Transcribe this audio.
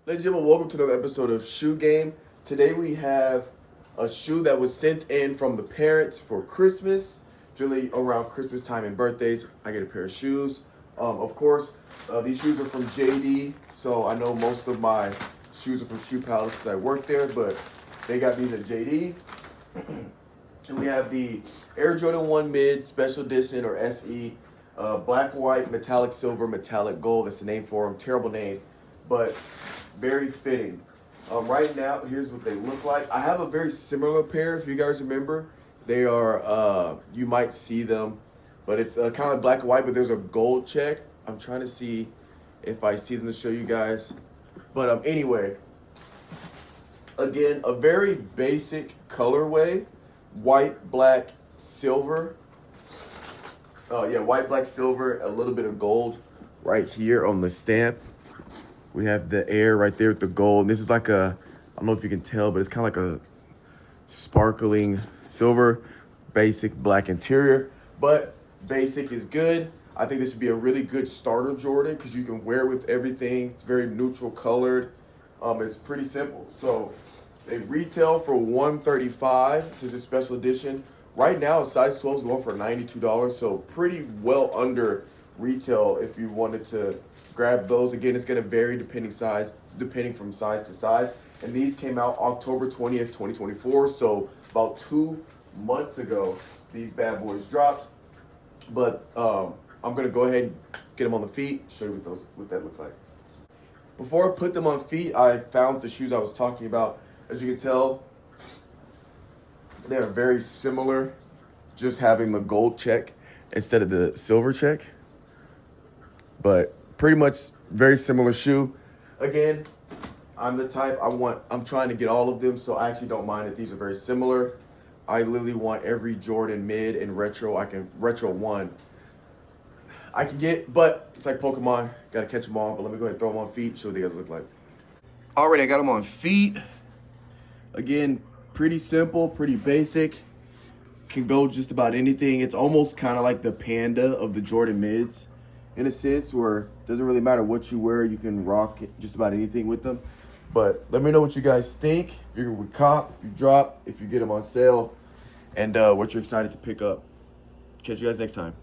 Ladies and gentlemen, welcome to another episode of Shoe Game. Today we have a shoe that was sent in from the parents for Christmas. Generally around Christmas time and birthdays, I get a pair of shoes. Of course, these shoes are from JD, so I know most of my shoes are from Shoe Palace because I work there, but they got these at JD. And we have the Air Jordan 1 Mid Special Edition or SE, black, white, metallic silver, metallic gold. That's the name for them. Terrible name, but very fitting. Right now, here's what they look like. I have a very similar pair, if you guys remember. They are, you might see them, but it's kind of like black and white, but there's a gold check. I'm trying to see if I see them to show you guys. But anyway, again, a very basic colorway. White, black, silver. White, black, silver, a little bit of gold right here on the stamp. We have the Air right there with the gold. And this is like a, I don't know if you can tell, but it's kind of like a sparkling silver, basic black interior. But basic is good. I think this would be a really good starter Jordan because you can wear it with everything. It's very neutral colored. It's pretty simple. So they retail for $135. This is a special edition. Right now, a size 12 is going for $92, so pretty well under retail if you wanted to grab those. Again, it's going to vary depending from size to size. And these came out October 20th, 2024, so about 2 months ago, these bad boys dropped. But I'm going to go ahead and get them on the feet, show you what that looks like. Before I put them on feet, I found the shoes I was talking about. As you can tell, they are very similar, just having the gold check instead of the silver check. But pretty much very similar shoe. Again, I'm the type, I'm trying to get all of them, so I actually don't mind that these are very similar. I literally want every Jordan mid and retro, retro 1. I can get, but it's like Pokemon, gotta catch them all. But let me go ahead and throw them on feet, show what they guys look like. Alright, I got them on feet. Again, pretty simple, pretty basic. Can go just about anything. It's almost kind of like the Panda of the Jordan mids in a sense where it doesn't really matter what you wear. You can rock just about anything with them. But let me know what you guys think. If you're with cop, if you drop, if you get them on sale, and what you're excited to pick up. Catch you guys next time.